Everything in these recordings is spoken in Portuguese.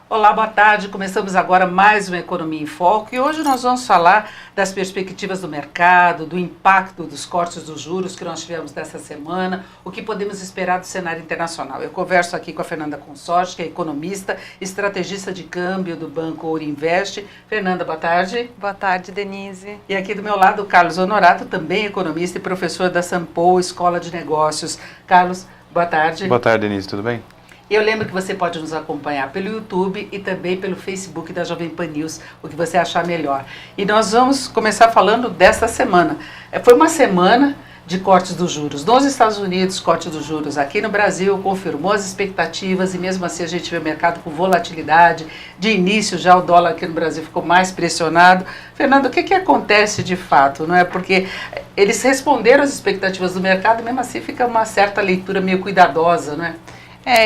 Olá, boa tarde. Começamos agora mais uma Economia em Foco e hoje nós vamos falar das perspectivas do mercado, do impacto dos cortes dos juros que nós tivemos dessa semana, o que podemos esperar do cenário internacional. Eu converso aqui com a Fernanda Consorte, que é economista, estrategista de câmbio do Banco Ourinvest. Fernanda, boa tarde. Boa tarde, Denise. E aqui do meu lado, o Carlos Honorato, também economista e professor da Sampo Escola de Negócios. Carlos, boa tarde. Boa tarde, Denise, tudo bem? E eu lembro que você pode nos acompanhar pelo YouTube e também pelo Facebook da Jovem Pan News, o que você achar melhor. E nós vamos começar falando desta semana. Foi uma semana de cortes dos juros. Nos Estados Unidos, corte dos juros. Aqui no Brasil, confirmou as expectativas e mesmo assim a gente vê o mercado com volatilidade. De início, já o dólar aqui no Brasil ficou mais pressionado. Fernando, o que acontece de fato? Não é? Porque eles responderam às expectativas do mercado, mesmo assim fica uma certa leitura meio cuidadosa, não é?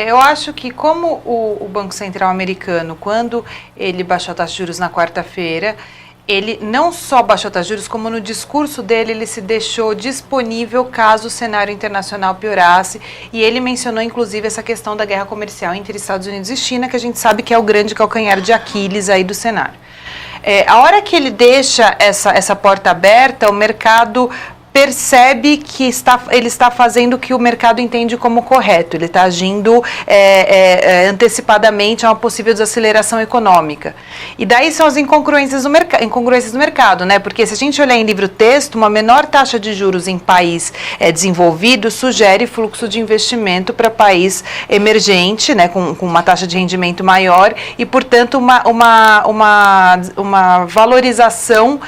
Eu acho que como o Banco Central americano, quando ele baixou a taxa de juros na quarta-feira, ele não só baixou a taxa de juros, como no discurso dele ele se deixou disponível caso o cenário internacional piorasse, e ele mencionou inclusive essa questão da guerra comercial entre Estados Unidos e China, que a gente sabe que é o grande calcanhar de Aquiles aí do cenário. A hora que ele deixa essa porta aberta, o mercado percebe que ele está fazendo o que o mercado entende como correto, ele está agindo antecipadamente a uma possível desaceleração econômica. E daí são as incongruências do mercado, né? Porque se a gente olhar em livro-texto, uma menor taxa de juros em país desenvolvido sugere fluxo de investimento para país emergente, né? Com uma taxa de rendimento maior e, portanto, uma valorização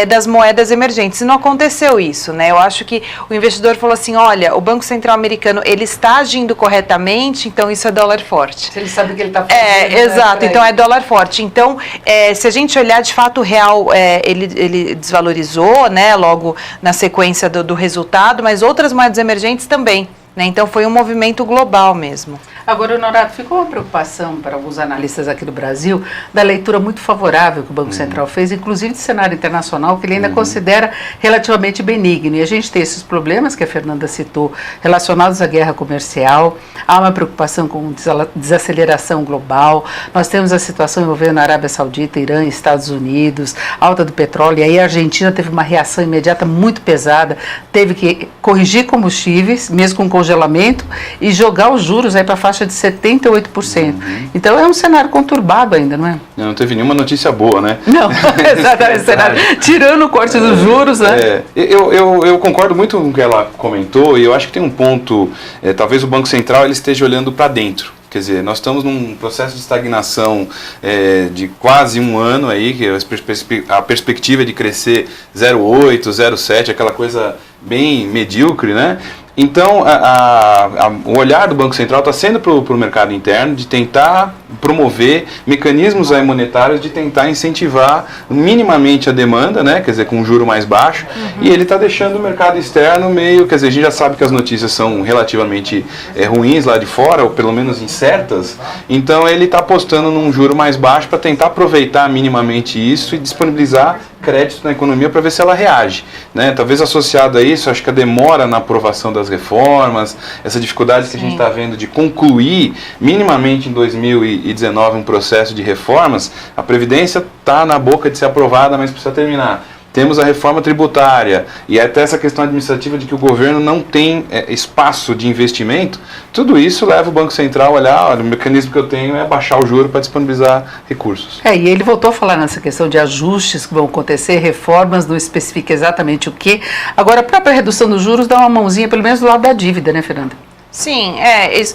das moedas emergentes. E não aconteceu isso, né? Eu acho que o investidor falou assim, olha, o Banco Central americano, ele está agindo corretamente, então isso é dólar forte. Se ele sabe o que ele está fazendo. Exato, então é dólar forte. Então, se a gente olhar, de fato, o real, ele desvalorizou, né, logo na sequência do resultado, mas outras moedas emergentes também, né? Então foi um movimento global mesmo. Agora, Honorato, ficou uma preocupação para alguns analistas aqui do Brasil da leitura muito favorável que o Banco Central fez, inclusive de cenário internacional, que ele ainda considera relativamente benigno. E a gente tem esses problemas que a Fernanda citou, relacionados à guerra comercial, há uma preocupação com desaceleração global, nós temos a situação envolvendo a Arábia Saudita, Irã, Estados Unidos, alta do petróleo, e aí a Argentina teve uma reação imediata muito pesada, teve que corrigir combustíveis, mesmo com congelamento, e jogar os juros aí para a faixa de 78%. Então é um cenário conturbado ainda, não é? Não teve nenhuma notícia boa, né? Não, exatamente. Cenário, tirando o corte dos juros, né? Eu concordo muito com o que ela comentou, e eu acho que tem um ponto, talvez o Banco Central ele esteja olhando para dentro. Quer dizer, nós estamos num processo de estagnação de quase um ano aí, que a perspectiva é de crescer 0,8, 0,7, aquela coisa bem medíocre, né? Então, o olhar do Banco Central está sendo para o mercado interno de tentar promover mecanismos aí monetários de tentar incentivar minimamente a demanda, né? Quer dizer, com um juro mais baixo, e ele está deixando o mercado externo meio, quer dizer, a gente já sabe que as notícias são relativamente ruins lá de fora, ou pelo menos incertas, então ele está apostando num juro mais baixo para tentar aproveitar minimamente isso e disponibilizar crédito na economia para ver se ela reage, né? Talvez associado a isso, acho que a demora na aprovação das reformas, essa dificuldade que a gente está vendo de concluir minimamente em 2019 um processo de reformas, a Previdência está na boca de ser aprovada, mas precisa terminar. Temos a reforma tributária e até essa questão administrativa de que o governo não tem espaço de investimento. Tudo isso leva o Banco Central a olhar, olha, o mecanismo que eu tenho é baixar o juro para disponibilizar recursos. E ele voltou a falar nessa questão de ajustes que vão acontecer, reformas, não especifica exatamente o que. Agora, a própria redução dos juros dá uma mãozinha, pelo menos do lado da dívida, né, Fernanda? Sim,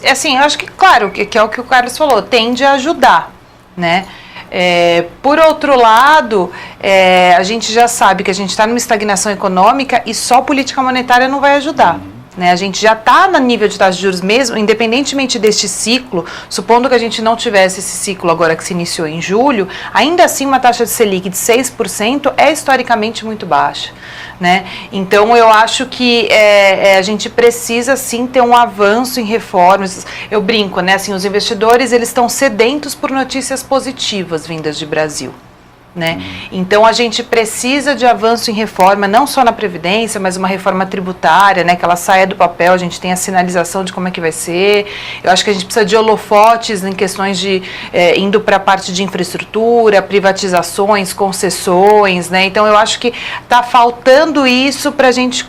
assim, eu acho que, claro, que é o que o Carlos falou, tende a ajudar, né? Por outro lado, a gente já sabe que a gente está numa estagnação econômica e só política monetária não vai ajudar. Né? A gente já está no nível de taxa de juros mesmo, independentemente deste ciclo, supondo que a gente não tivesse esse ciclo agora que se iniciou em julho, ainda assim uma taxa de Selic de 6% é historicamente muito baixa. Né? Então eu acho que a gente precisa sim ter um avanço em reformas. Eu brinco, né? Assim, os investidores eles estão sedentos por notícias positivas vindas de Brasil. né? Então a gente precisa de avanço em reforma, não só na Previdência, mas uma reforma tributária, né? Que ela saia do papel, a gente tem a sinalização de como é que vai ser. Eu acho que a gente precisa de holofotes em questões de indo para a parte de infraestrutura, privatizações, concessões, né? Então eu acho que está faltando isso para a gente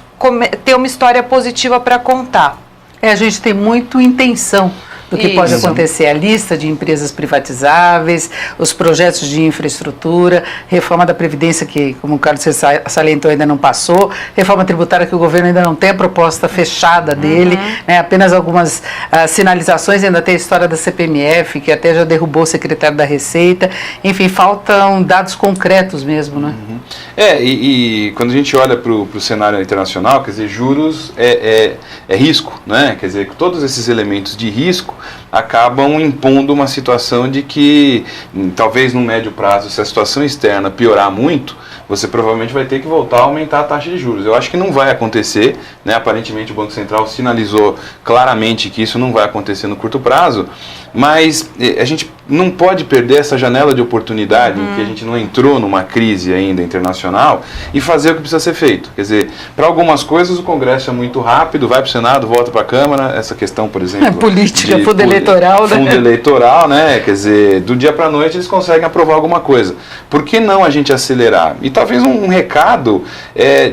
ter uma história positiva para contar. A gente tem muito intenção do que pode acontecer, a lista de empresas privatizáveis, os projetos de infraestrutura, reforma da Previdência que, como o Carlos salientou, ainda não passou, reforma tributária que o governo ainda não tem a proposta fechada dele, né, apenas algumas sinalizações, ainda tem a história da CPMF, que até já derrubou o secretário da Receita, enfim, faltam dados concretos mesmo, né? E quando a gente olha para o cenário internacional, quer dizer, juros é risco, né? Quer dizer, todos esses elementos de risco acabam impondo uma situação de que, talvez no médio prazo, se a situação externa piorar muito, você provavelmente vai ter que voltar a aumentar a taxa de juros. Eu acho que não vai acontecer, né? Aparentemente o Banco Central sinalizou claramente que isso não vai acontecer no curto prazo, mas a gente não pode perder essa janela de oportunidade em que a gente não entrou numa crise ainda internacional e fazer o que precisa ser feito. Quer dizer, para algumas coisas o Congresso é muito rápido, vai para o Senado, volta para a Câmara, essa questão, por exemplo... política, fundo eleitoral, né? Fundo eleitoral, né? Quer dizer, do dia para a noite eles conseguem aprovar alguma coisa. Por que não a gente acelerar? E talvez um recado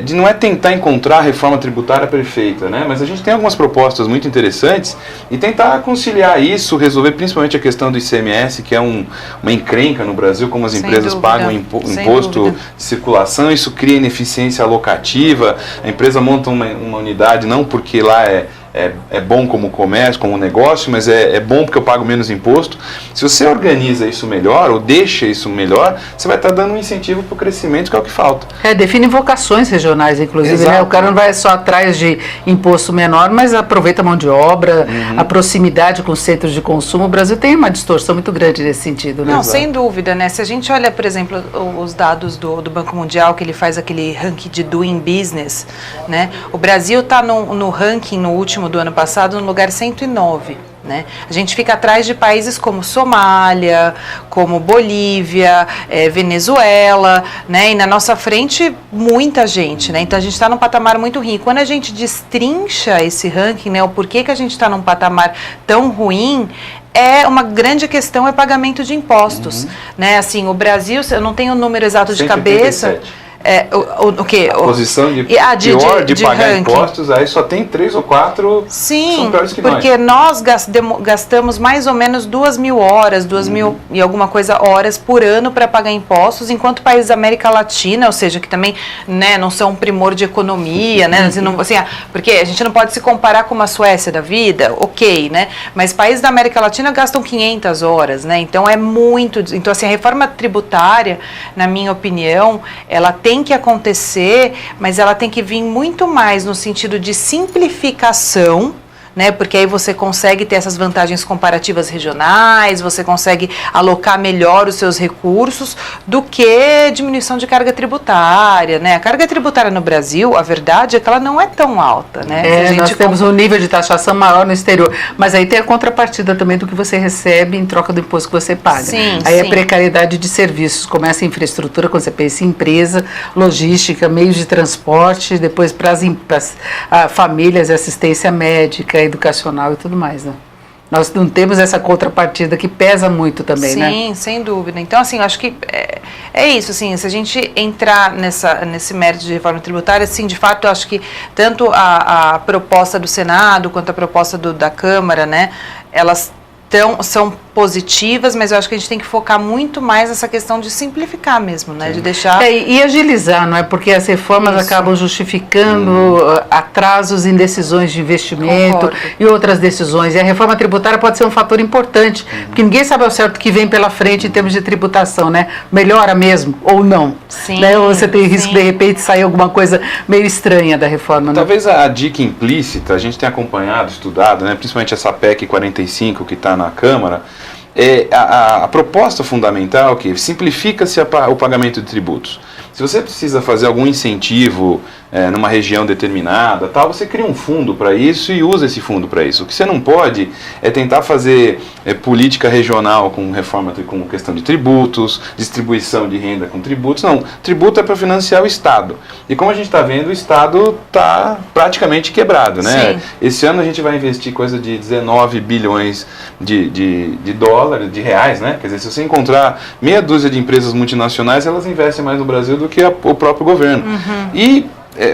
de não é tentar encontrar a reforma tributária perfeita, né? Mas a gente tem algumas propostas muito interessantes e tentar conciliar isso, resolver principalmente a questão do ICMS, que é uma encrenca no Brasil, como as empresas pagam imposto de circulação, isso cria ineficiência alocativa, a empresa monta uma unidade não porque lá é bom como comércio, como negócio, mas é bom porque eu pago menos imposto. Se você organiza isso melhor, ou deixa isso melhor, você vai estar dando um incentivo para o crescimento, que é o que falta. Define vocações regionais, inclusive, né? O cara não vai só atrás de imposto menor, mas aproveita a mão de obra, a proximidade com os centros de consumo. O Brasil tem uma distorção muito grande nesse sentido, né? Não, sem dúvida, né? Se a gente olha, por exemplo, os dados do Banco Mundial, que ele faz aquele ranking de Doing Business, né? O Brasil está no ranking, no último do ano passado, no lugar 109, né? A gente fica atrás de países como Somália, como Bolívia, Venezuela, né? E na nossa frente muita gente, né? Então a gente está num patamar muito ruim. Quando a gente destrincha esse ranking, né? O porquê que a gente está num patamar tão ruim, uma grande questão é pagamento de impostos, né? Assim, o Brasil, eu não tenho o número exato de cabeça. O quê? A posição de pior de pagar ranking. Impostos, aí só tem 3 ou 4 são piores que porque nós gastamos mais ou menos 2.000 horas, 2.000 e alguma coisa horas por ano para pagar impostos, enquanto países da América Latina, ou seja, que também, né, não são um primor de economia, né, porque a gente não pode se comparar com uma Suécia da vida, ok, né, mas países da América Latina gastam 500 horas, né, então é muito, então assim, a reforma tributária, na minha opinião, ela tem que acontecer, mas ela tem que vir muito mais no sentido de simplificação, né? Porque aí você consegue ter essas vantagens comparativas regionais, você consegue alocar melhor os seus recursos do que diminuição de carga tributária, né? A carga tributária no Brasil, a verdade é que ela não é tão alta, né? Nós temos um nível de taxação maior no exterior, mas aí tem a contrapartida também do que você recebe em troca do imposto que você paga. Aí a precariedade de serviços, começa a infraestrutura, quando você pensa em empresa, logística, meios de transporte, depois para as famílias, assistência médica, educacional e tudo mais, né? Nós não temos essa contrapartida que pesa muito também, né? Sim, sem dúvida. Então, assim, eu acho que é isso, assim, se a gente entrar nesse mérito de reforma tributária, assim, de fato, eu acho que tanto a proposta do Senado quanto a proposta da Câmara, né, elas são positivas, mas eu acho que a gente tem que focar muito mais nessa questão de simplificar mesmo, né? De deixar... E agilizar, não é? Porque as reformas acabam justificando atrasos em decisões de investimento e outras decisões. E a reforma tributária pode ser um fator importante, porque ninguém sabe ao certo o que vem pela frente em termos de tributação, né? Melhora mesmo ou não. Né? Ou você tem risco de repente sair alguma coisa meio estranha da reforma, né? Talvez a dica implícita, a gente tem acompanhado, estudado, né? Principalmente essa PEC 45 que está na Câmara, a proposta fundamental que simplifica-se o pagamento de tributos. Se você precisa fazer algum incentivo numa região determinada, tal, você cria um fundo para isso e usa esse fundo para isso. O que você não pode é tentar fazer política regional com reforma, com questão de tributos, distribuição de renda com tributos. Não, tributo é para financiar o Estado. E como a gente está vendo, o Estado está praticamente quebrado, né? Sim. Esse ano a gente vai investir coisa de 19 bilhões de dólares, de reais, né? Quer dizer, se você encontrar meia dúzia de empresas multinacionais, elas investem mais no Brasil do que o próprio governo. E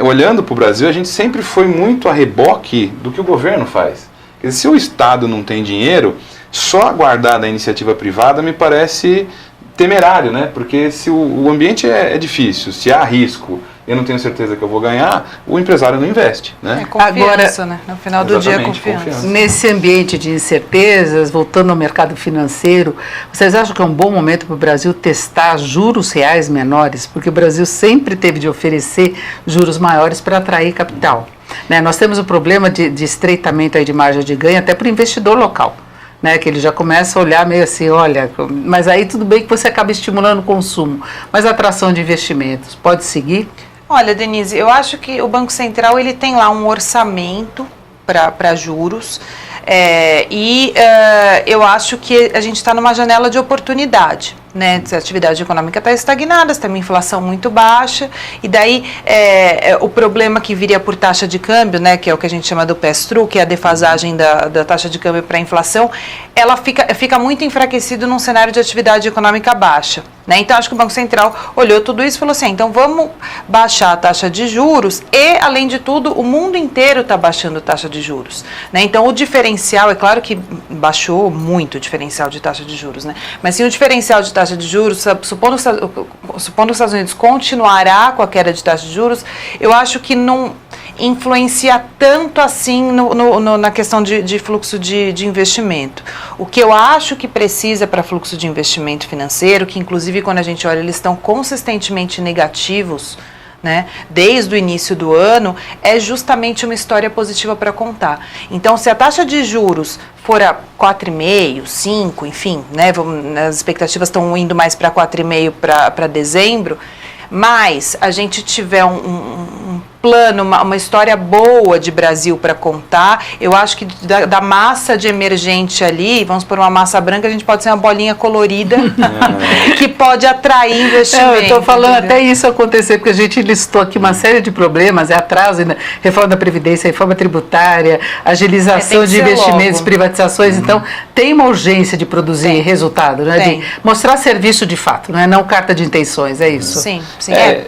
olhando para o Brasil, a gente sempre foi muito a reboque do que o governo faz. Quer dizer, se o Estado não tem dinheiro, só aguardar da iniciativa privada me parece temerário, né? Porque se o ambiente é difícil, se há risco, eu não tenho certeza que eu vou ganhar, o empresário não investe, né? É confiança, né? No final do dia é confiança. Nesse ambiente de incertezas, voltando ao mercado financeiro, vocês acham que é um bom momento para o Brasil testar juros reais menores? Porque o Brasil sempre teve de oferecer juros maiores para atrair capital, né? Nós temos o problema de estreitamento aí de margem de ganho até para o investidor local, né, que ele já começa a olhar meio assim, olha, mas aí tudo bem que você acaba estimulando o consumo, mas a atração de investimentos pode seguir? Olha, Denise, eu acho que o Banco Central ele tem lá um orçamento para juros eu acho que a gente está numa janela de oportunidade, né? A atividade econômica está estagnada, tem uma inflação muito baixa, e daí o problema que viria por taxa de câmbio, né, que é o que a gente chama do pass-through, que é a defasagem da taxa de câmbio para a inflação, ela fica muito enfraquecido num cenário de atividade econômica baixa, né? Então, acho que o Banco Central olhou tudo isso e falou assim, então vamos baixar a taxa de juros e, além de tudo, o mundo inteiro está baixando a taxa de juros, né? Então, o diferencial, é claro que baixou muito o diferencial de taxa de juros, né? Mas se o diferencial de taxa de juros, supondo que os Estados Unidos continuará com a queda de taxa de juros, eu acho que não influencia tanto assim na questão de fluxo de investimento. O que eu acho que precisa para fluxo de investimento financeiro, que inclusive quando a gente olha, eles estão consistentemente negativos, né, desde o início do ano, é justamente uma história positiva para contar. Então, se a taxa de juros for a 4,5%, 5%, enfim, né, as expectativas estão indo mais para 4,5% para dezembro, mas a gente tiver um plano, uma história boa de Brasil para contar, eu acho que da massa de emergente ali, vamos por uma massa branca, a gente pode ser uma bolinha colorida que pode atrair investimento. Eu estou falando até isso acontecer, porque a gente listou aqui uma série de problemas, atraso, reforma da Previdência, reforma tributária, agilização de investimentos, privatizações, então tem uma urgência de produzir resultado, né? De mostrar serviço de fato, não carta de intenções, é isso? Sim.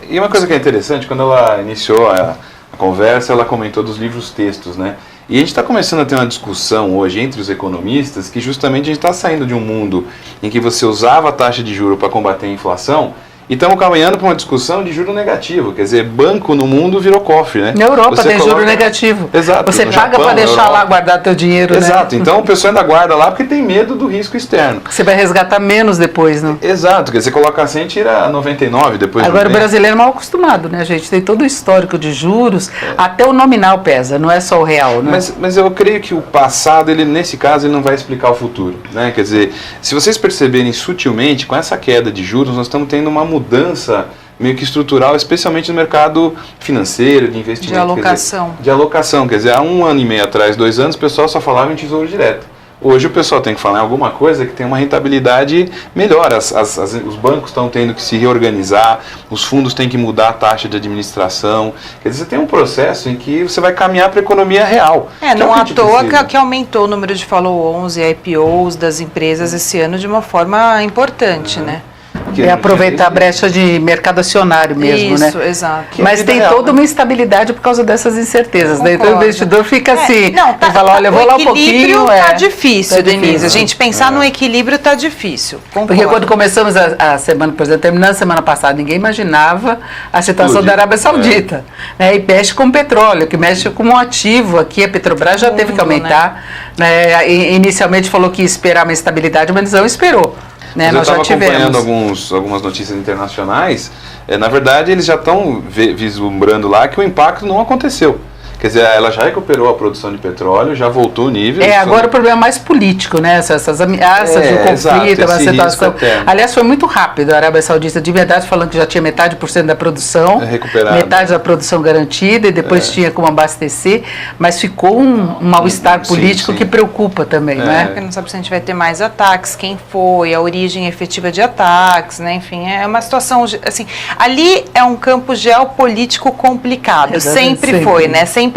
E uma coisa que é interessante, quando ela iniciou a conversa, ela comentou dos livros-textos, né? E a gente está começando a ter uma discussão hoje entre os economistas que justamente a gente está saindo de um mundo em que você usava a taxa de juros para combater a inflação e estamos caminhando para uma discussão de juro negativo, quer dizer, banco no mundo virou cofre, né? Na Europa tem juro negativo. Exato. Você paga para deixar lá guardar teu dinheiro, Exato. né? Então o pessoal ainda guarda lá porque tem medo do risco externo. Você vai resgatar menos depois, né? Exato. Quer dizer, você coloca 100 e tira 99 depois. Agora o brasileiro é mal acostumado, né, gente? Tem todo o histórico de juros, até o nominal pesa, não é só o real, né? Mas eu creio que o passado, ele nesse caso, ele não vai explicar o futuro, né? Quer dizer, se vocês perceberem sutilmente, com essa queda de juros, nós estamos tendo uma mudança meio que estrutural, especialmente no mercado financeiro, de investimento. De alocação. De alocação, quer dizer, há 1 ano e meio atrás, 2 anos, o pessoal só falava em tesouro direto. Hoje o pessoal tem que falar em alguma coisa que tem uma rentabilidade melhor. Os bancos estão tendo que se reorganizar, os fundos têm que mudar a taxa de administração. Quer dizer, você tem um processo em que você vai caminhar para a economia real. Não à toa que aumentou o número de follow-ons e IPOs das empresas esse ano de uma forma importante, né? É aproveitar a brecha de mercado acionário mesmo, né? Isso, exato. Mas tem toda uma instabilidade por causa dessas incertezas, né? Então o investidor fica assim, ele fala, olha, eu vou lá um pouquinho. O equilíbrio está difícil, Denise. A gente pensar no equilíbrio está difícil. Concordo. Porque quando começamos a semana, por exemplo, terminando a semana passada, ninguém imaginava a situação da Arábia Saudita. Né? E mexe com o petróleo, que mexe com um ativo aqui, a Petrobras já teve que aumentar. Né? Inicialmente falou que ia esperar uma estabilidade, mas não esperou. Né? Eu estava acompanhando algumas notícias internacionais, na verdade eles já estão vislumbrando lá que o impacto não aconteceu. Quer dizer, ela já recuperou a produção de petróleo, já voltou o nível. Agora o problema é mais político, né? Essas ameaças, o conflito, a situação. Aliás, foi muito rápido a Arábia Saudita, de verdade, falando que já tinha metade por cento da produção, metade da produção garantida, e depois tinha como abastecer, mas ficou um mal-estar político que preocupa também, né? Porque não sabe se a gente vai ter mais ataques, quem foi, a origem efetiva de ataques, né? Enfim, é uma situação, assim, ali é um campo geopolítico complicado, sempre foi, né? Sempre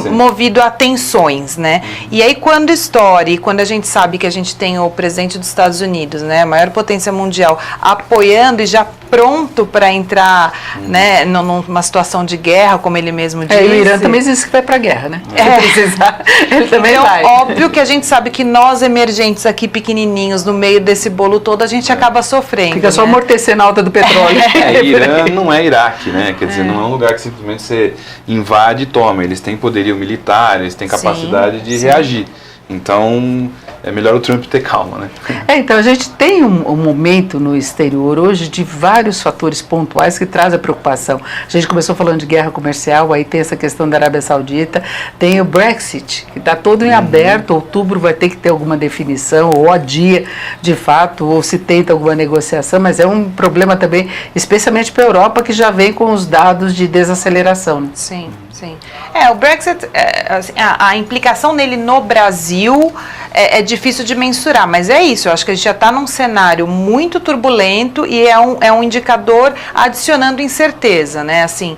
movido a tensões, né? E aí quando estoura, e quando a gente sabe que a gente tem o presidente dos Estados Unidos, né, a maior potência mundial, apoiando e já pronto para entrar, né, numa situação de guerra, como ele mesmo disse. E o Irã também disse que vai para a guerra, né? Se precisar, ele também vai. Óbvio que a gente sabe que nós emergentes aqui pequenininhos, no meio desse bolo todo, a gente acaba sofrendo. Fica só amortecendo a alta do petróleo. Irã não é Iraque, né? Quer dizer, não é um lugar que simplesmente você invade e toma. Eles têm poderio militar, eles têm capacidade de reagir. Então, é melhor o Trump ter calma, né? Então a gente tem um momento no exterior hoje de vários fatores pontuais que trazem a preocupação. A gente começou falando de guerra comercial, aí tem essa questão da Arábia Saudita, tem o Brexit, que está todo em aberto, outubro vai ter que ter alguma definição, ou adia de fato, ou se tenta alguma negociação, mas é um problema também, especialmente para a Europa, que já vem com os dados de desaceleração. Né? Sim. O Brexit, a implicação nele no Brasil é difícil de mensurar, mas é isso, eu acho que a gente já está num cenário muito turbulento e é um indicador adicionando incerteza, né? Assim,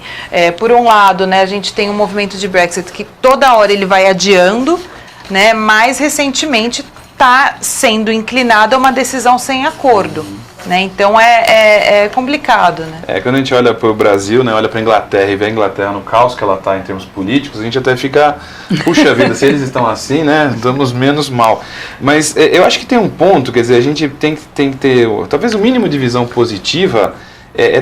por um lado, né, a gente tem um movimento de Brexit que toda hora ele vai adiando, né, mas recentemente está sendo inclinado a uma decisão sem acordo. Né? Então é complicado, né? Quando a gente olha para o Brasil, né, olha para a Inglaterra e vê a Inglaterra no caos que ela está em termos políticos, a gente até fica, puxa vida, se eles estão assim, né, estamos menos mal. Mas eu acho que tem um ponto, quer dizer, a gente tem que ter, talvez o mínimo de visão positiva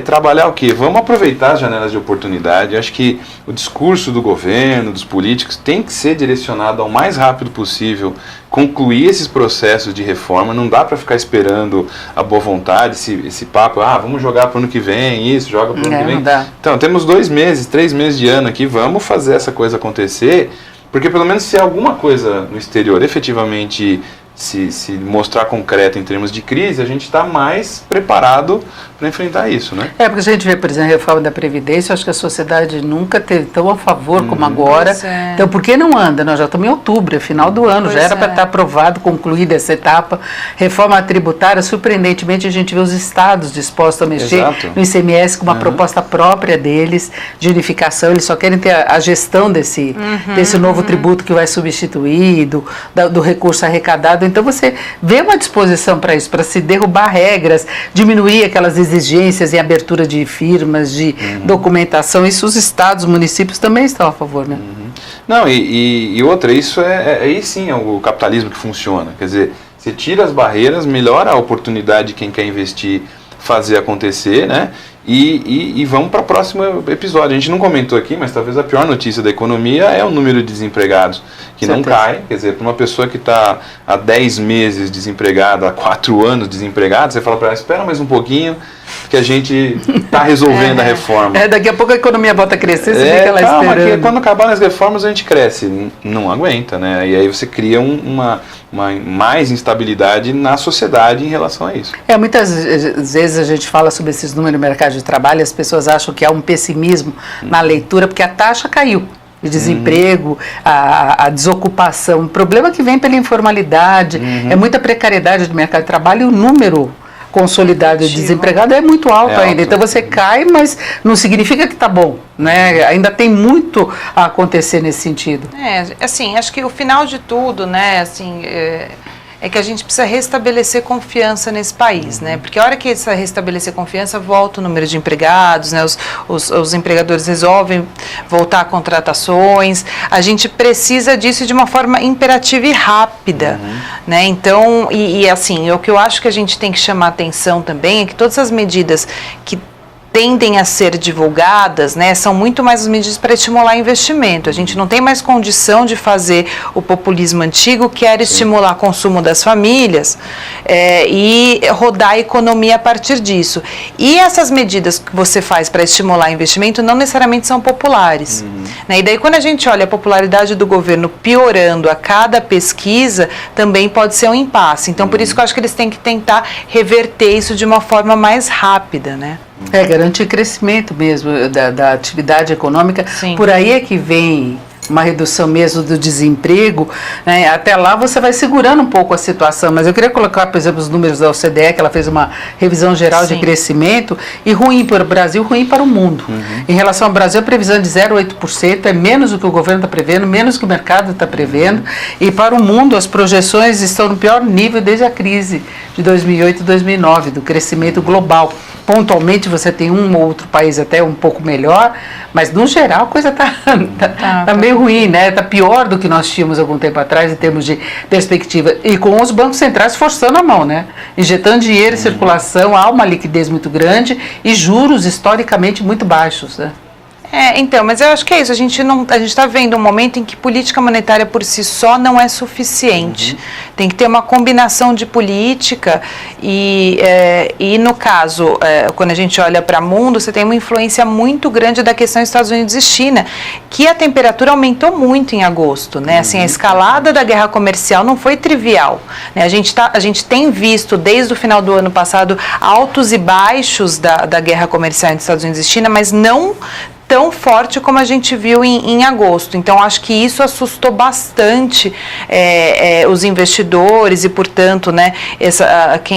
trabalhar o quê? Vamos aproveitar as janelas de oportunidade. Eu acho que o discurso do governo, dos políticos, tem que ser direcionado ao mais rápido possível, concluir esses processos de reforma. Não dá para ficar esperando a boa vontade, esse papo, vamos jogar para o ano que vem, joga para o ano que vem. Então, temos 2 meses, 3 meses de ano aqui, vamos fazer essa coisa acontecer, porque pelo menos se alguma coisa no exterior efetivamente se mostrar concreto em termos de crise, a gente está mais preparado para enfrentar isso, né? Porque a gente vê, por exemplo, a reforma da Previdência, acho que a sociedade nunca teve tão a favor como agora. Então, por que não anda? Nós já estamos em outubro, é final do ano, já era para estar aprovado, concluída essa etapa. Reforma tributária, surpreendentemente, a gente vê os estados dispostos a mexer no ICMS com uma proposta própria deles, de unificação. Eles só querem ter a gestão desse novo tributo que vai substituir, do recurso arrecadado. Então você vê uma disposição para isso, para se derrubar regras, diminuir aquelas exigências em abertura de firmas, de documentação. Isso os estados, os municípios também estão a favor, né? Não, e outra, isso aí sim é o capitalismo que funciona. Quer dizer, você tira as barreiras, melhora a oportunidade de quem quer investir, fazer acontecer, né? E vamos para o próximo episódio. A gente não comentou aqui, mas talvez a pior notícia da economia é o número de desempregados, que não cai. Quer dizer, para uma pessoa que está há 10 meses desempregada, há 4 anos desempregada, você fala para ela, espera mais um pouquinho, que a gente está resolvendo a reforma. Daqui a pouco a economia volta a crescer, você fica lá esperando. Que quando acabarem as reformas a gente cresce. Não aguenta, né? E aí você cria uma mais instabilidade na sociedade em relação a isso. Muitas vezes a gente fala sobre esses números no mercado de trabalho e as pessoas acham que há um pessimismo na leitura, porque a taxa caiu. O desemprego, a desocupação, o problema que vem pela informalidade, é muita precariedade do mercado de trabalho e o número consolidado de desempregado é muito alto ainda. Então você cai, mas não significa que está bom, né? Ainda tem muito a acontecer nesse sentido. Assim, acho que o final de tudo, né, assim, é que a gente precisa restabelecer confiança nesse país, né? Porque a hora que essa restabelecer confiança, volta o número de empregados, né? Os empregadores resolvem voltar a contratações. A gente precisa disso de uma forma imperativa e rápida, né? Então, assim, o que eu acho que a gente tem que chamar atenção também é que todas as medidas que tendem a ser divulgadas, né, são muito mais as medidas para estimular investimento. A gente não tem mais condição de fazer o populismo antigo, que era estimular o consumo das famílias e rodar a economia a partir disso. E essas medidas que você faz para estimular investimento não necessariamente são populares. Né? E daí quando a gente olha a popularidade do governo piorando a cada pesquisa, também pode ser um impasse. Então por isso que eu acho que eles têm que tentar reverter isso de uma forma mais rápida, né? Garantir crescimento mesmo da atividade econômica. Sim. Por aí é que vem uma redução mesmo do desemprego, né? Até lá você vai segurando um pouco a situação, mas eu queria colocar, por exemplo, os números da OCDE, que ela fez uma revisão geral de crescimento, e ruim para o Brasil, ruim para o mundo. Em relação ao Brasil, a previsão é de 0,8%, é menos do que o governo está prevendo, menos do que o mercado está prevendo, e para o mundo as projeções estão no pior nível desde a crise de 2008 e 2009, do crescimento global. Pontualmente você tem um ou outro país até um pouco melhor, mas no geral a coisa tá meio ruim, né? Tá pior do que nós tínhamos algum tempo atrás em termos de perspectiva. E com os bancos centrais forçando a mão, né? Injetando dinheiro em circulação, há uma liquidez muito grande e juros historicamente muito baixos, né? Então, mas eu acho que é isso, a gente está vendo um momento em que política monetária por si só não é suficiente. Tem que ter uma combinação de política e no caso, quando a gente olha para o mundo, você tem uma influência muito grande da questão Estados Unidos e China, que a temperatura aumentou muito em agosto, né? Assim, a escalada da guerra comercial não foi trivial, né? A gente tem visto desde o final do ano passado altos e baixos da guerra comercial entre Estados Unidos e China, mas não tão forte como a gente viu em agosto. Então, acho que isso assustou bastante os investidores e, portanto, né,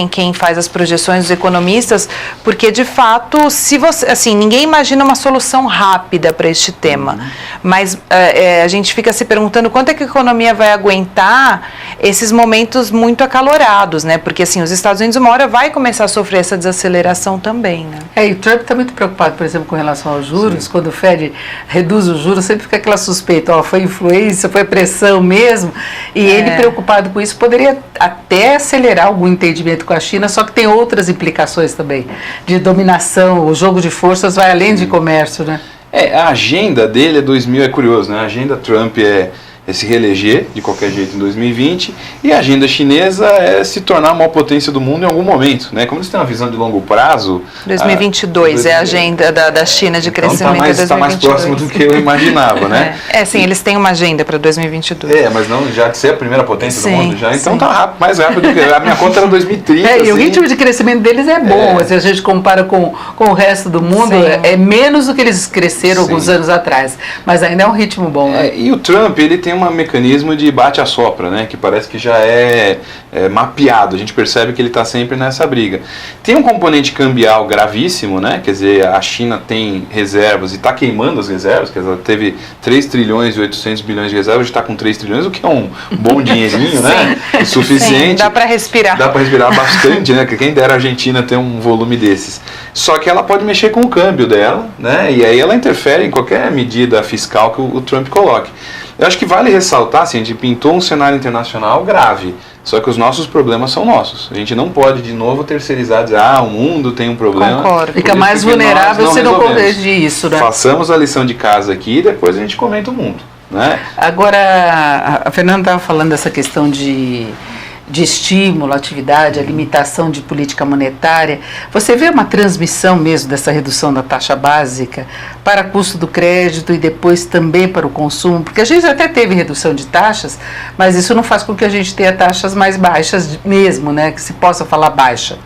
quem faz as projeções, os economistas, porque, de fato, se você, assim, ninguém imagina uma solução rápida para este tema, mas a gente fica se perguntando quanto é que a economia vai aguentar esses momentos muito acalorados, né? Porque, assim, os Estados Unidos, uma hora, vai começar a sofrer essa desaceleração também, né? E o Trump está muito preocupado, por exemplo, com relação aos juros. Quando o Fed reduz os juros, sempre fica aquela suspeita, foi influência, foi pressão mesmo, e ele preocupado com isso poderia até acelerar algum entendimento com a China, só que tem outras implicações também, de dominação, o jogo de forças vai além de comércio, né? A agenda dele é curioso, né? A agenda Trump é se reeleger de qualquer jeito em 2020, e a agenda chinesa é se tornar a maior potência do mundo em algum momento, né? Como eles têm uma visão de longo prazo... 2022 é a agenda da China de crescimento. Então está mais próximo do que eu imaginava, né? Sim, eles têm uma agenda para 2022. Mas não já de ser a primeira potência do mundo, já, então sim. Tá mais rápido do que a minha conta era 2030. E o ritmo de crescimento deles é bom, se a gente compara com o resto do mundo, é menos do que eles cresceram alguns anos atrás, mas ainda é um ritmo bom. Né? E o Trump, ele tem um mecanismo de bate-a-sopra, né, que parece que já é mapeado, a gente percebe que ele está sempre nessa briga. Tem um componente cambial gravíssimo, né, quer dizer, a China tem reservas e está queimando as reservas, quer dizer, ela teve 3 trilhões e 800 bilhões de reservas, está com 3 trilhões, o que é um bom dinheirinho, né, o suficiente. Sim, dá para respirar. Dá para respirar bastante, né, que quem dera a Argentina ter um volume desses. Só que ela pode mexer com o câmbio dela, né, e aí ela interfere em qualquer medida fiscal que o Trump coloque. Eu acho que vale ressaltar, assim, a gente pintou um cenário internacional grave, só que os nossos problemas são nossos. A gente não pode, de novo, terceirizar, dizer, o mundo tem um problema. Concordo. Fica mais vulnerável se não corrigir isso, né? Façamos a lição de casa aqui e depois a gente comenta o mundo, né? Agora, a Fernanda estava falando dessa questão de estímulo, atividade, a limitação de política monetária. Você vê uma transmissão mesmo dessa redução da taxa básica para custo do crédito e depois também para o consumo? Porque a gente até teve redução de taxas, mas isso não faz com que a gente tenha taxas mais baixas mesmo, né? Que se possa falar baixa.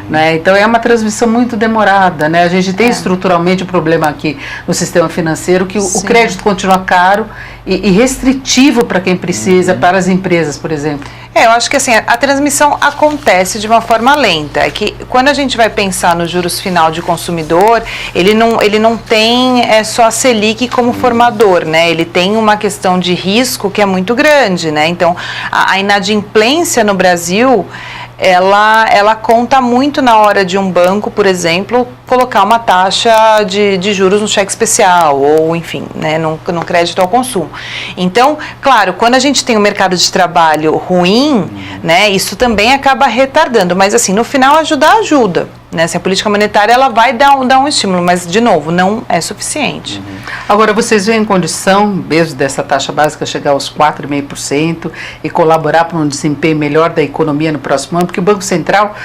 Né? Então é uma transmissão muito demorada, né? A gente tem estruturalmente um problema aqui no sistema financeiro, que o crédito continua caro e restritivo para quem precisa, para as empresas, por exemplo. Eu acho que assim, a transmissão acontece de uma forma lenta. É que quando a gente vai pensar nos juros final de consumidor, ele não tem só a Selic como formador, né? Ele tem uma questão de risco que é muito grande, né? Então, a inadimplência no Brasil, ela conta muito na hora de um banco, por exemplo, colocar uma taxa de juros no cheque especial ou, enfim, né, no crédito ao consumo. Então, claro, quando a gente tem um mercado de trabalho ruim, né, isso também acaba retardando, mas assim, no final ajudar ajuda. né? Se a política monetária ela vai dar um estímulo, mas, de novo, não é suficiente. Agora, vocês veem condição, mesmo dessa taxa básica chegar aos 4,5% e colaborar para um desempenho melhor da economia no próximo ano? Porque o Banco Central,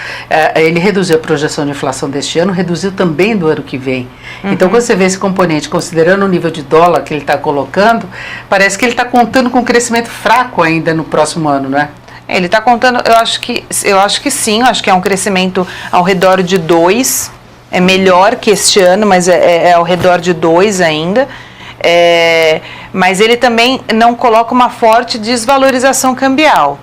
ele reduziu a projeção de inflação deste ano, reduziu também do ano que vem. Então, quando você vê esse componente, considerando o nível de dólar que ele está colocando, parece que ele está contando com um crescimento fraco ainda no próximo ano, não é? Ele está contando, eu acho que sim, eu acho que é um crescimento ao redor de 2%, é melhor que este ano, mas é ao redor de 2% ainda, mas ele também não coloca uma forte desvalorização cambial.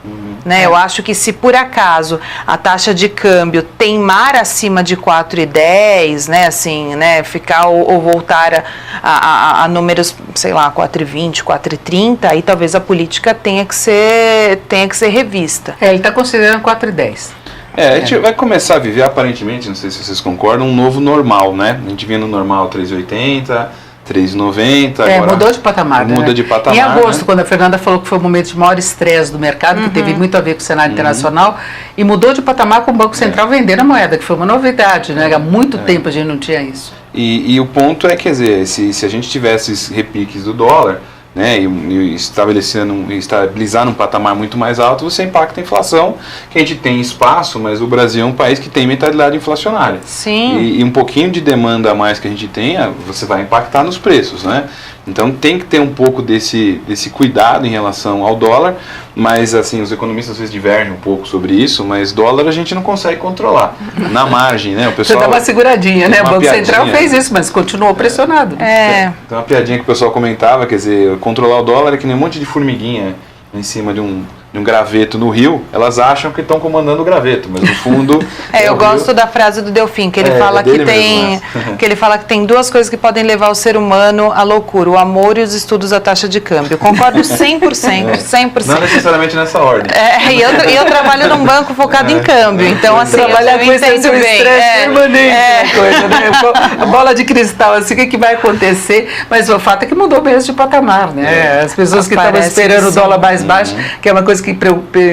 Né? Eu acho que se por acaso a taxa de câmbio teimar acima de 4,10, né, assim, né, ficar ou voltar a números, sei lá, 4,20, 4,30, aí talvez a política tenha que ser revista. Ele está considerando 4,10. A gente vai começar a viver, aparentemente, não sei se vocês concordam, um novo normal, né? A gente vinha no normal 3,80, 3,90. Agora mudou de patamar. Muda, né? De patamar. Em agosto, né? Quando a Fernanda falou que foi o momento de maior estresse do mercado, que teve muito a ver com o cenário internacional, e mudou de patamar com o Banco Central vendendo a moeda, que foi uma novidade, né? Há muito tempo a gente não tinha isso. E o ponto é, quer dizer, se a gente tivesse esses repiques do dólar, né, e estabilizar num patamar muito mais alto, você impacta a inflação, que a gente tem espaço, mas o Brasil é um país que tem mentalidade inflacionária. Sim. E um pouquinho de demanda a mais que a gente tenha, você vai impactar nos preços, né? Então tem que ter um pouco desse cuidado em relação ao dólar, mas assim, os economistas às vezes divergem um pouco sobre isso, mas dólar a gente não consegue controlar, na margem, né? O pessoal, você dá uma seguradinha, né? O Banco Central fez né? isso, mas continuou pressionado. Tem uma piadinha que o pessoal comentava, quer dizer, controlar o dólar é que nem um monte de formiguinha em cima de um graveto no rio, elas acham que estão comandando o graveto, mas no fundo... eu gosto da frase do Delfim, que ele fala que tem que ele fala que tem duas coisas que podem levar o ser humano à loucura, o amor e os estudos da taxa de câmbio. Concordo 100%, 100%. Não necessariamente nessa ordem. E eu trabalho num banco focado em câmbio, então assim, trabalhar com esse entendo bem. Estresse permanente, coisa, né? A bola de cristal, assim, o que vai acontecer? Mas o fato é que mudou mesmo de patamar, né? As pessoas que estavam esperando o dólar mais baixo, que é uma coisa que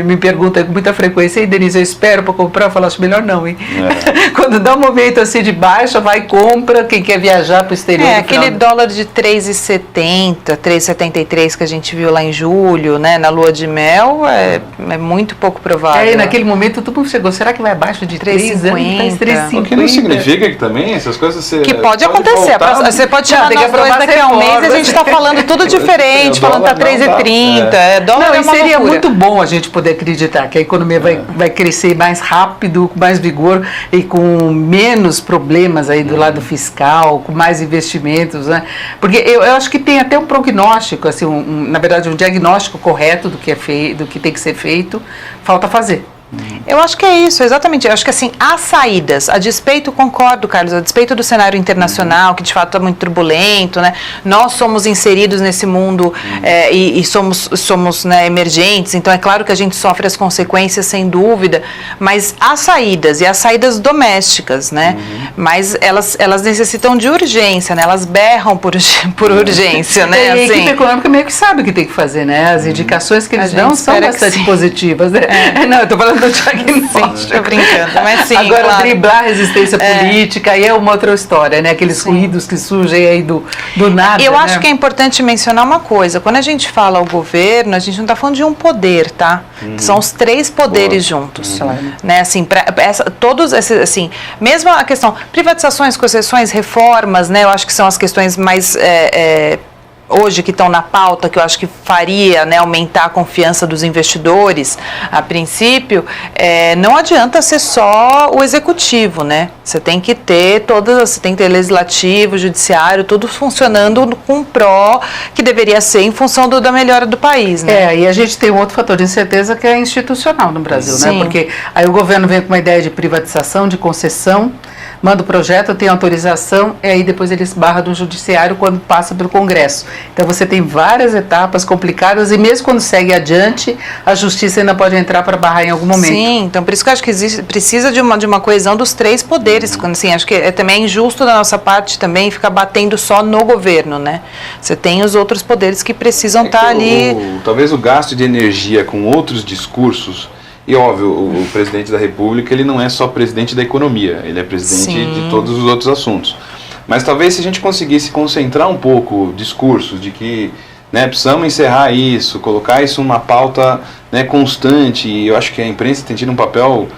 me perguntam com muita frequência, e Denise, eu espero para comprar, eu falo, acho melhor não, hein? Quando dá um momento assim de baixa, vai e compra, quem quer viajar para o exterior. Aquele dólar de 3,70, 3,73 que a gente viu lá em julho, né, na lua de mel, é muito pouco provável. E naquele momento todo mundo chegou, será que vai abaixo de 3,50? O que não significa que também essas coisas... Que pode acontecer, você pode chamar nós dois daqui a um mês e a gente está falando tudo diferente, falando que está 3,30, dólar é uma seria loucura. Muito bom a gente poder acreditar que a economia vai crescer mais rápido, com mais vigor e com menos problemas aí do lado fiscal, com mais investimentos, né? Porque eu acho que tem até um prognóstico, assim, na verdade um diagnóstico correto do que tem que ser feito, falta fazer. Eu acho que é isso, exatamente. Eu acho que assim, há saídas, a despeito, concordo, Carlos, a despeito do cenário internacional, que de fato é muito turbulento, né? Nós somos inseridos nesse mundo e somos né, emergentes, então é claro que a gente sofre as consequências, sem dúvida, mas há saídas, e há saídas domésticas, né? Mas elas necessitam de urgência, né? Elas berram por urgência, né? E a equipe assim, econômica meio que sabe o que tem que fazer, né? As indicações que eles dão são bastante positivas, né? Não, eu tô falando do diagnóstico. Estou brincando, mas sim, agora, claro. driblar a resistência política, aí é uma outra história, né? Aqueles ruídos que surgem aí do nada. Eu acho que é importante mencionar uma coisa. Quando a gente fala ao governo, a gente não está falando de um poder, tá? São os três poderes juntos. Né? Assim, todos esses, assim, mesmo a questão privatizações, concessões, reformas, né? Eu acho que são as questões mais... hoje que estão na pauta, que eu acho que faria, né, aumentar a confiança dos investidores, a princípio, não adianta ser só o executivo, né? Você tem que ter você tem que ter legislativo, judiciário, tudo funcionando com o pró que deveria ser em função da melhora do país, né? E a gente tem um outro fator de incerteza que é institucional no Brasil, Sim. né? Porque aí o governo vem com uma ideia de privatização, de concessão, manda o projeto, tem autorização, e aí depois ele esbarra do judiciário quando passa pelo Congresso. Então você tem várias etapas complicadas e mesmo quando segue adiante, a justiça ainda pode entrar para barrar em algum momento. Sim, então por isso que eu acho que precisa de uma coesão dos três poderes. Assim, acho que também é injusto da nossa parte também ficar batendo só no governo, né? Você tem os outros poderes que precisam estar ali. Talvez o gasto de energia com outros discursos E óbvio, o presidente da República, ele não é só presidente da economia, ele é presidente Sim. de todos os outros assuntos. Mas talvez se a gente conseguisse concentrar um pouco discursos de que, né, precisamos encerrar isso, colocar isso numa pauta, né, constante, e eu acho que a imprensa tem tido um papel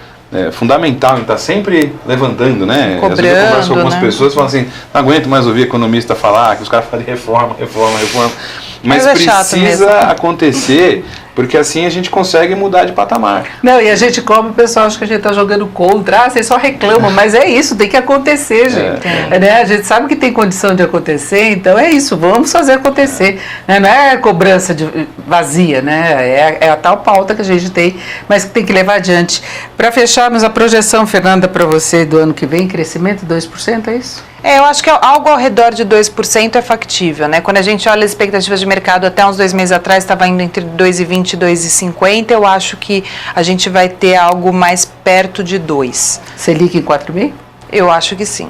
fundamental em estar sempre levantando, né? Cobrando, às vezes eu converso com algumas né? pessoas e falam assim, não aguento mais ouvir economista falar que os caras falam de reforma. Mas é chato precisa mesmo. acontecer, porque assim a gente consegue mudar de patamar. Não, e a gente cobra, o pessoal acha que a gente está jogando contra, vocês só reclamam, mas é isso, tem que acontecer, gente. Né? A gente sabe que tem condição de acontecer, então é isso, vamos fazer acontecer. Né? Não é cobrança vazia, né? É a tal pauta que a gente tem, mas que tem que levar adiante. Para fecharmos a projeção, Fernanda, para você do ano que vem, crescimento 2%, é isso? Eu acho que algo ao redor de 2% é factível, né? Quando a gente olha as expectativas de mercado, até uns 2 meses atrás estava indo entre 2,20 e 2,50, eu acho que a gente vai ter algo mais perto de 2. Selic em 4,5%? Eu acho que sim.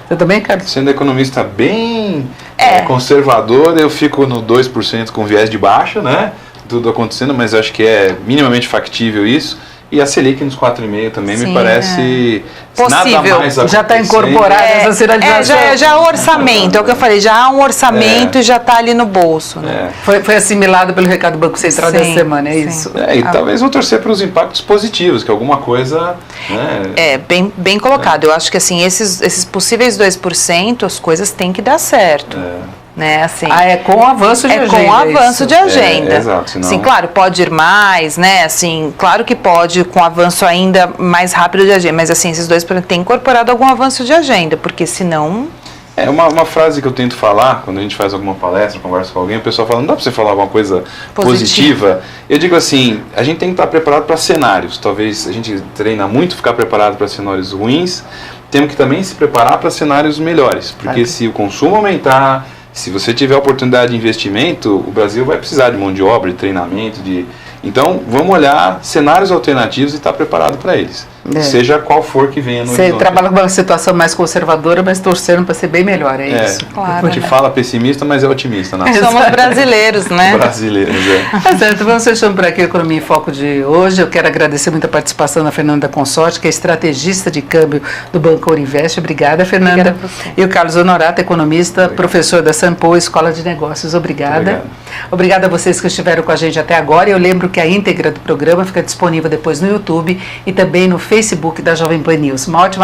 Eu também, Carlos? Sendo economista bem conservador, eu fico no 2% com viés de baixa, né? Tudo acontecendo, mas acho que é minimamente factível isso. E a Selic nos 4,5 também me parece possível. Nada mais Já está incorporada essa sinalização. Já é o orçamento, é o que eu falei, já há um orçamento e já está ali no bolso. Né? Foi assimilado pelo recado do Banco Central dessa semana, é isso? E talvez vão torcer para os impactos positivos, que alguma coisa... Né, bem colocado. Eu acho que assim, esses possíveis 2%, as coisas têm que dar certo. Né, assim, é com avanço de agenda. É com avanço de agenda. Exato, senão... Sim, claro, pode ir mais, né? Assim, claro que pode, com avanço ainda mais rápido de agenda, mas assim, esses 2% têm incorporado algum avanço de agenda, porque senão... Uma frase que eu tento falar, quando a gente faz alguma palestra, conversa com alguém, o pessoal fala, não dá para você falar alguma coisa positiva? Eu digo assim, a gente tem que estar preparado para cenários. Talvez a gente treina muito ficar preparado para cenários ruins, temos que também se preparar para cenários melhores, porque se o consumo aumentar, se você tiver oportunidade de investimento, o Brasil vai precisar de mão de obra, de treinamento, Então, vamos olhar cenários alternativos e estar preparado para eles. Seja qual for que venha no horizonte. Você trabalha com uma situação mais conservadora, mas torcendo para ser bem melhor, é isso? Claro. A gente fala pessimista, mas é otimista. Somos brasileiros, né? Brasileiros, Tá certo, vamos fechando por aqui a Economia em Foco de hoje. Eu quero agradecer muito a participação da Fernanda Consorte, que é estrategista de câmbio do Banco Ourinvest. Obrigada, Fernanda. Obrigada a você. E o Carlos Honorato, economista, professor da Sampo, Escola de Negócios. Obrigada. Obrigada a vocês que estiveram com a gente até agora. Eu lembro que a íntegra do programa fica disponível depois no YouTube e também no Facebook da Jovem Pan News. Uma ótima